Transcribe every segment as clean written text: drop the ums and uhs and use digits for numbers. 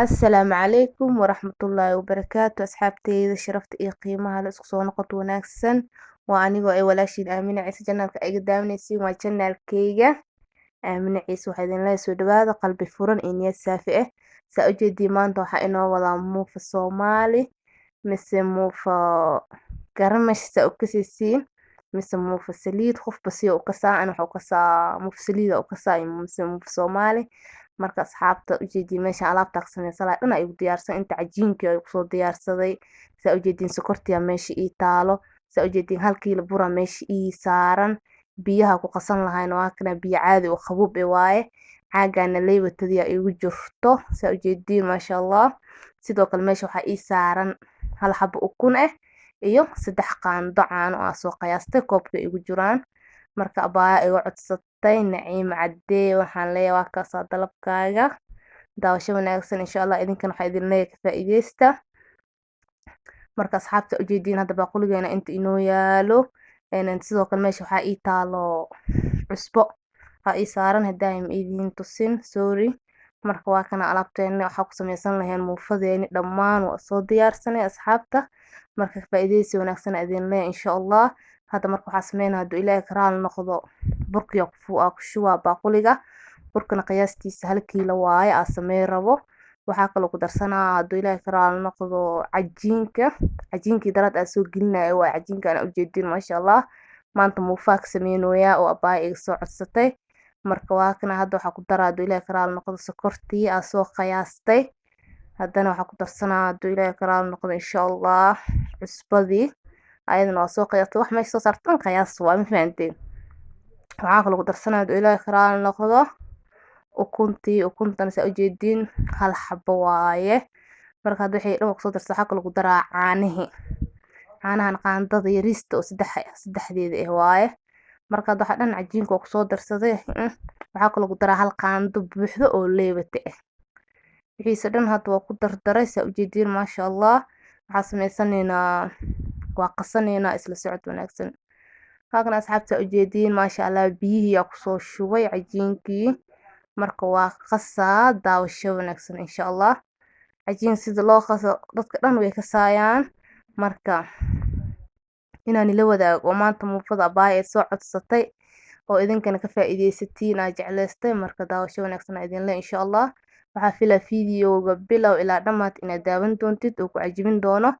Assalaamu calaykum waraxmatullaahi wabarakaatu asxaabteyda sharafta iyo qiimaha la isku soo noqoto wanaagsan waa anigoo ay walaashiin Aamina Ciise janaalka iga daawanaysiin waa janaalkeyga Aamina Ciise waxaa idin leeyahay soo dhawaada qalbi furan iyo niyad saafi ah saa u jeedii maanta waxaa inoo wadaa muufa Soomaali mise muufa garamash saa u kasaysiin mise muufa saliid qofba si u kasaa ana waxa u kasaa muufa saliid u kasaa mise muufa Soomaali marka asxaabta u jeedii meesha alaabta ka samaysan lahaa dhan ay u diyaarsan inta cajiinkii ay kusoo diyaarsaday saa u jeedin sokortiya meesha ii taalo saa u jeedin hal kiilo bura meesha ii saaran biyaha ku qasan lahayn waa kana biyo caadi oo qabow waaye caagana leebatadiya igu jirto saa u jeedin maasha Allah sidoo kale meesha waxa ii saaran hal xabo ukun ah iyo 3 qaando caano ah soo qiyaastay koobka igu jiraan marka abaa igu codsatay Naciim Cadde waxaan leeyahay waa ka soo dalabkaaga daawasho wanaagsan insha Allah idinkana waxa idin leeyahay ka faa'iideysta marka asxaabta u jeedin hadda baaquligeena inta inoo yaalo sidoo kale meesha waxa ii taalo cusbo ha ii saaran hadaan idin tusin sorry marka waa kana alaabteena waxa ku samaysan lahayn muufadeeni dhammaan waa soo diyaarsanay asxaabta marka faa'iideysi wanaagsan idin leeyahay insha Allah hadda marka waxa sameynaa haduu Ilaahay karaal noqdo burkiga ku shuba baaquliga burkana qiyaastiisa 1 kiilo waaye aan sameey rabo waxa kale ku darsanaa haduu Ilaahay karaal noqdo cajiinkii darad aan soo gelinayo waa cajiinkan u jeedin maasha Allah maanta muufaak sameynooya oo abaa iga soo codsatay marka waa kana hadda waxa ku daraa haduu Ilaahay karaal noqdo sokortii aan soo qiyaastay haddana waxa ku darsanaa haduu Ilaahay karaal noqdo insha Allah cusbadii ayadana waa soo qiyaastay wax meesha soo saartan qiyaas waa ma fahanteen waxa kale ku darsanaa haduu Ilaahay karaal noqdo ukuntan saa u jeedin hal xabo waaye marka hadda wixii dhan ku soo darsan waxa kale ku daraa caanahan qaandada yariista oo saddexdeeda waaye marka hadda waxa dhan cajiinka ku soo darsaday waxa kale ku daraa hal qaando buuxdo oo leebata ah wixiisa dhan hadda waa ku dardaray saa u jeedin maasha Allah waxa samaysanayna waa qasanayna isla socod wanaagsan halkan asxaabta u jeedin maasha Allah biyihii ku soo shubay cajiinkii marka waa qasaa daawasho wanaagsan insha Allah cajiin sida loo qaso dadka dhan way ka saayaan marka inaan la wadaago maanta muufada abaa ay soo codsatay oo idinkana ka faa'iideysatiin aan jeclaystay marka daawasho wanaagsan idin leeyahay insha Allah waxa fila fiidiyowga bilow ilaa dhamaad inaad daawan doontid oo ku cajibin doono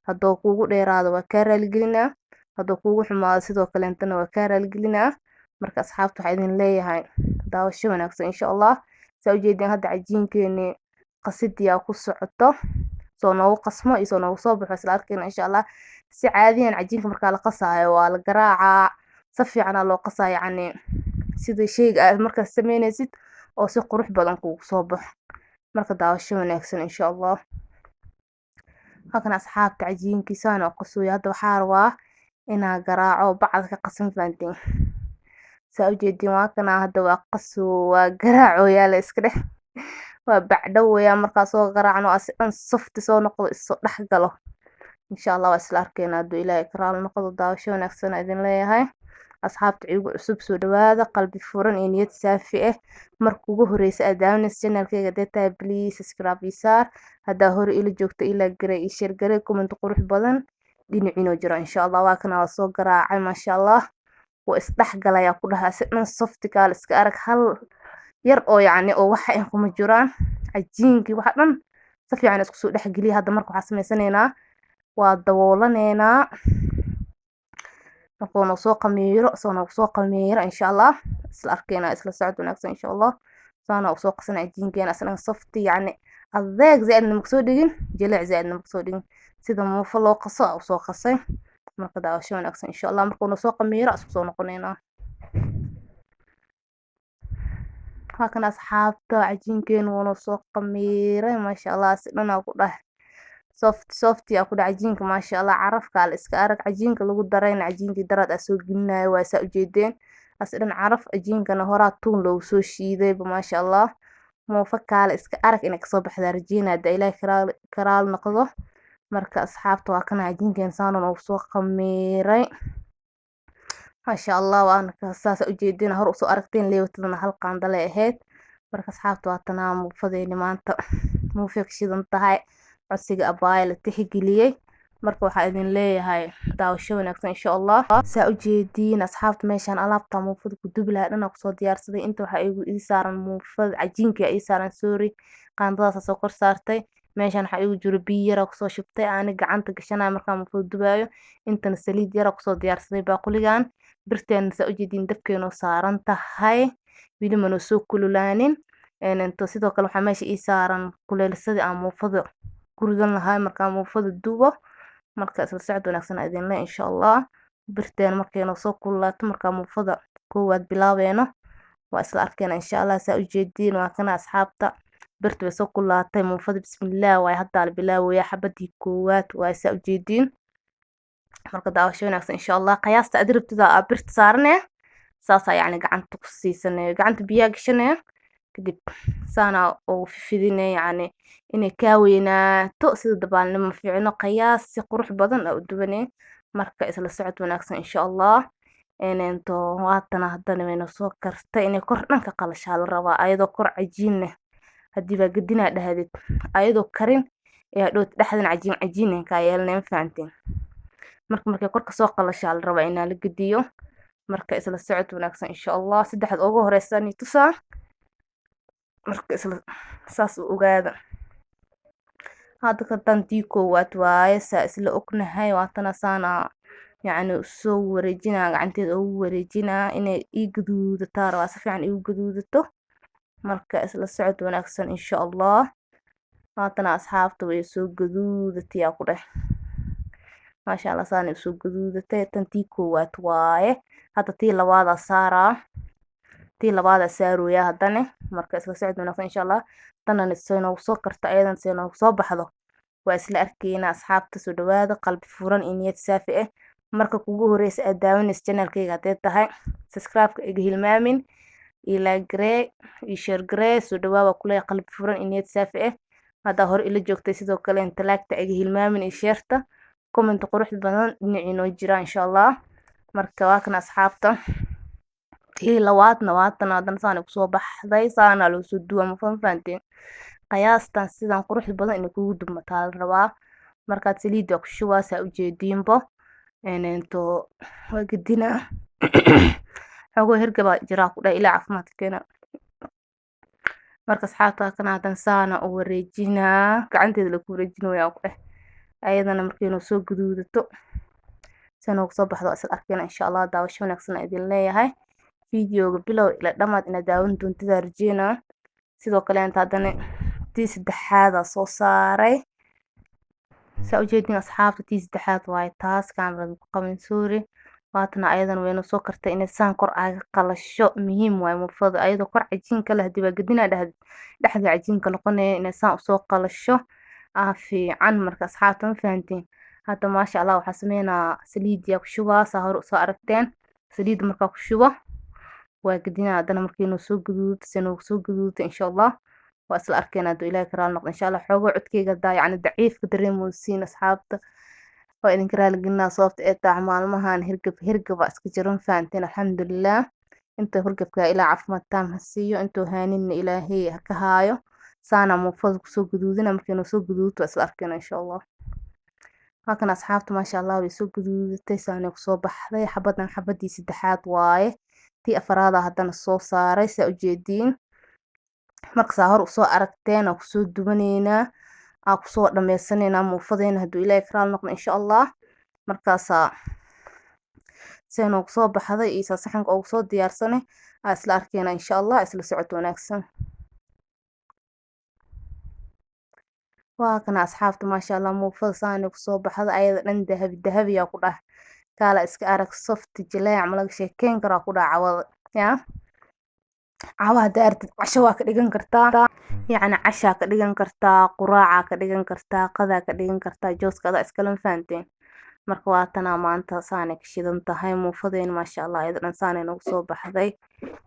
hadoo kuugu dheeraado waa ka raali gelinaa hadoo kuugu xumaado sidoo kale intana waa ka raali gelinaa marka asxaabta waxa idin leeyahay daawasho wanaagsan insha Allah saa u jeedin hadda cajiinkeeni qasidiya ku socoto soo noogu qasmo iyo soo noogu soo baxo isla arkayna insha Allah si caadiyan cajiinka marka la qasaayo waa la garaaca si fiican loo qasaa yacni sida shayga aad marka sameynaysid oo si qurux badan kuugu soo baxo marka daawasho wanaagsan insha Allah halkan asxaabta cajiinkiisana oo qasooy hadda waxa rabaa inaa garaaco bacda ka qasan faanteen saa u jeedin waa kana hadda waa qasoo waa garaaco yaa la iska dheh waa bacdo weeyaa marka soo garaacno asaan soft soo noqdo isoo dhax galo insha Allah waa isla arkayna haduu Ilaahay karaal noqdo daawasho wanaagsan idin leeyahay asxaabta igu cusub soo dhawaada qalbi furan iyo niyad saafi ah marka ugu horeysa aad daawanaysa channelkayga data please subscribe isaar hadaa hore ila joogto ila garay iyo share garay comment qurux badan dhiniciino jiro insha Allah waa kana waa soo garaacay maasha Allah waa isdhax galaya ku dhahaa si dhan soft kaal iska arag hal yar oo yacni oo waxa in kuma jiraan cajiinkii waxa dhan si fiican isku soo dhex galiya hadda marka waxa samaysanayna waa daboolaneena marka soo qamiiro insha Allah isla arkayna isla socod wanaagsan insha Allah saana soo qasan cajiinkeena asna soft yacni adeeg zaadna ma soo dhigin jilaac zaadna ma soo dhigin sida muufa loo qaso soo qasay marka daawasho wanaagsan insha Allah marka soo qamiiro isku soo noqonayna halkan asxaabta cajiinkeena wuu soo qamiiray maasha Allah sidana ku dhahay soft ya ku dhahay cajiinka maasha Allah carafka la iska arag cajiinka lagu darayna cajiinkii darad aan soo gelinayo waa saa u jeedeen asdan caraf cajiinkana horaa tuun loo soo shiiday maasha Allah muufa kale iska arag inay ka soo baxda rajiina hadda Ilaahay karaal noqdo marka asxaabta waa kana cajiinkeena saan oo soo qamiiray ما شاء الله وأنا كساسة ujeedina hor usoo aragteen leewatadana hal qaandale ahayd marka asxaabta waa tanaa muufadeeni maanta muufay ka shidan tahay codsiga abaaya la tixgeliyey marka waxaa idin leeyahay daawasho wanaagsan insha Allah. saa u jeediin asxaabta meeshaan alaabta muufada ku dubi lahaa dhan kusoo diyaarsaday inta waxaa ii saaran muufada cajiinka ii saaran sorry qaandadaas soo kor saartay meeshaan waxaa igu jiro biyo yar kusoo shubtay aan gacanta gashanayo markaan muufada dubaayo intana saliid yar kusoo diyaarsaday baaquligan birteena saa u jeediin dabkeena saaran tahay wili mana soo kululaanin inta sidoo kale waxaa meesha ii saaran kuleelsadii aan muufada ku ridan lahaa markaan muufada dubo marka isla socod wanaagsan idin leh insha Allah. birteen markayna soo kululaato markaa muufada koowaad bilaabeeno waa isla arkeena insha Allah. saa u jeediin waa kana asxaabta birta way soo kululaatay muufada bismillaah way hadda la bilaawaya xabadii koowaad waa saa u jeediin marka daawasho wanaagsan insha Allah. qiyaasta aad rabtida birta saarnee saasa yani gacanta ku siisanay gacanta biyaha gashanay kadib saana oo fidinay yani inay ka weynaato sida dabaalnimo fiicno qiyaas si qurux badan oo dubanay marka isla socod wanaagsan insha Allah. inta waatana hadana wayna soo kartay inay kor dhanka qalashaa la rabaa ayadoo kor cajiin hadii ba gadina dhahdid ayadoo karin ee dhow dhaxdan cajiin ka yeelnay ma fahanteen markay kor ka soo qalashaa la rabaa in la gadiyo marka isla socod wanaagsan insha Allah. saddexad ugu horeysaan tusaa marka isla saas u ogaada hadda ka dantii koowaad waaye saa isla ognahay waatana saana yani soo wareejina gacanteeda ugu wareejina inay ii gaduudato rabaa si fiican ii gaduudato marka isla socod wanaagsan insha Allah. waatana asxaabta way soo gaduudatay ku dheh maasha Allah saana soo gaduudatay tantii koowaad waaye hadda tii labaad saaraa tii labaad saarooya hadana marka isla socod wanaagsan insha Allah. tanana soo karta ayadan soo soo baxdo waa isla arkeena asxaabta soo dhawaada qalbi furan in niyad saafi ah marka kugu horeysa aad daawanayso channelkayga hadee tahay subscribe-ka iga hilmaamin like garee share garee soo dhawaada kulay qalbi furan in niyad saafi ah hada hor ila joogtay sidoo kale inta like-ta iga hilmaamin share-ta comment qurux badan dhinaciino jira insha Allah. marka waa kan asxaabta tii labaadna waatana hadan saan ku soo baxday saana loo soo duwa ma fahanteen qiyaastan sidan qurux badan in kugu dubmataa la rabaa markaad saliida ku shuwaysaa u jeediinbo inta waa gadina xogo hergaba jira ku dhay ilaa caafimaadkeena marka asxaabta kana hadan saana u wareejina gacanteeda la ku wareejinayo ku dheh ayadana markaynu soo gaduudato sano soo baxdo isla arkeena insha Allah. daawasho wanaagsan idin leeyahay fiidiyoga bilow ila dhamaad ina daawan doonto darjeena sidoo kale inta hadana tii saddexaad soo saaray saa u jeedin asxaabta tii saddexaad way taas kaamirada ku qaban sorry waatana ayadan wayna soo kartay inay saan kor aaga qalasho muhiim way muufada ayadoo kor cajiin kale hadii ba gadina dhaxda cajiinka noqonay inay saan soo qalasho fiican marka asxaabta ma fahanteen hadda maasha Allah waxa sameeyna saliid ya ku shubaa saa hor soo aragteen saliid marka ku shubo waa gadina hadana markii soo gaduudo sano soo gaduudo insha Allah. waa isla arkeena doo ilaahay karaal noqdo insha Allah. xogo codkeyga daa yani daciif ka dareemoosiin asxaabta waa idin karaal ginaa sababta ee taa maalmahan hirgab iska jiran fahanteen alxamdulillah inta hirgabka ilaa caafimaad taam hasiyo inta haanin ilaahay ka haayo saana muufada ku soo gaduudina markii soo gaduudo isla arkeena insha Allah. halkan asxaabta maasha Allah way soo gaduudatay saana ku soo baxday xabadan xabadii saddexaad waaye tii afraad hadana soo saaray saa u jeediin marka saa hor soo aragteen oo ku soo dubanayna ku soo dhameysanayna muufadeen haduu ilaahay karaal noqdo insha Allah. markaas sano ku soo baxday isa saxanka oo soo diyaarsanay isla arkeena insha Allah. isla socod wanaagsan waa kana asxaabta maasha Allah muufada saana ku soo baxday ayada dhan dahabi ku dhah kala iska arag soft jileec ma laga sheekeen karo ku dhaacawada ya cawa daartid casho waa ka dhigan kartaa yani casha ka dhigan kartaa quraaca ka dhigan kartaa qada ka dhigan kartaa jooskada iska lan fahanteen marka waa tana maanta saana ka shidan tahay muufadeen maasha Allah ayada dhan saana nagu soo baxday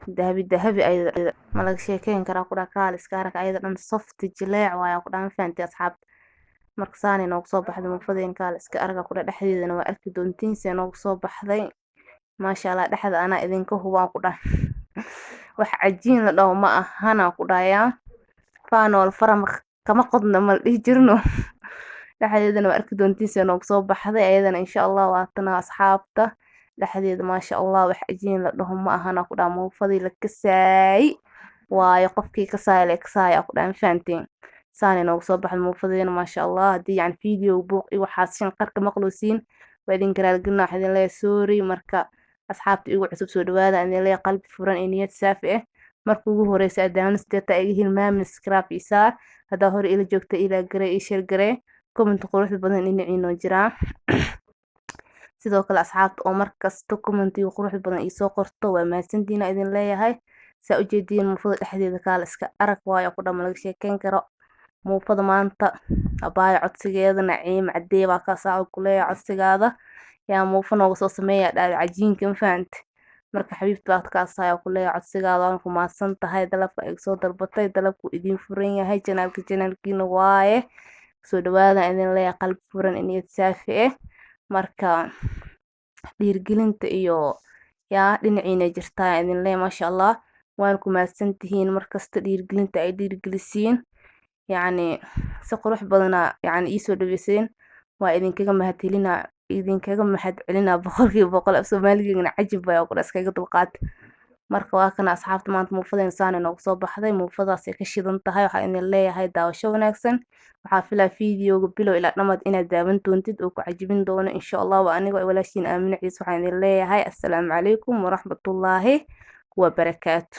dahabi ayada ma laga sheekeen karo ku dhac kala iska arag ayada dhan soft jileec waa ku dhan fahanteen asxaab marka saana nagu soo baxday muufadeen kala iska arag ku dhac dhaxdeedana waa arki doontiin si nagu soo baxday maasha Allah. dhaxda ana idinka hubaan ku dhac wax cajiin la dhaw ma ahana ku dhaaya faanol kama qodna ma la dhihi jirno dhexdeedana waa arki doontiin sida noogu soo baxday ayadana insha allah waatana asxaabta dhexdeeda maasha allah wax ajiin la dhaho ma ahana ku dhaha muufadii la kasaay waayo qofkii kasaay la kasaay ku dhaha fahantiin saani noogu soo baxday muufadeena maasha allah haddii yani video buuq iyo waxaas shanqarka maqluusiin waa idin garaalgelina wax idin leeyahay sorry marka asxaabta igu cusub soo dhawaada idin leeyahay qalbi furan iyo niyad saafi ah marka ugu horeysa adaawan sideeta iga hilmaamin scrap isaar haddaa hore ila joogta ilaa garee iyo share garee comment quruxda badan dhinaciinoo jiraa sidoo kale asxaabta oo markasta commentiga quruxda badan iisoo qorto waa mahadsantiina idin leeyahay saa ujeediin muufada dhexdeeda kaala iska arag waayo ku dhama laga sheekeyn karo muufada maanta abaayo codsigeeda naciim cadee baa ka saaco ku leeyahay codsigaada yaa muufa nooga soo sameeya dhaada cajiinka ma fahante marka xabiibta baad ka saaco ku leeyahay codsigaada waan ku mahadsan tahay dalabka ay soo dalbatay dalabku idin furan yahay janaalkiina waaye soo dhawaada idin leeyahay qalbi furan niyad saafi ah marka dhiirgelinta iyo yaa dhinaciina jirtaa idin leeyahay maasha allah waan ku mahadsantihiin markasta dhiirgelinta ay dhiirgelisiin yacni si qurux badana yacni iisoo dhaweyseen waa idinkaga mahad celinaa boqolkiiba boqol af soomaaligeena cajib baa ku iskaga dulqaat marka waa kana asxaabta maanta muufadeen saani noogu soo baxday muufadaas ay ka shidan tahay waxaa idin leeyahay daawasho wanaagsan waxaa filaa fiideoga bilow ilaa dhammaad inaad daawan doontid oo ku cajibin doono insha allah waa aniga walaashiin aamina ciise waxaan idin leeyahay assalaamu calaykum waraxmatullaahi wabarakaatu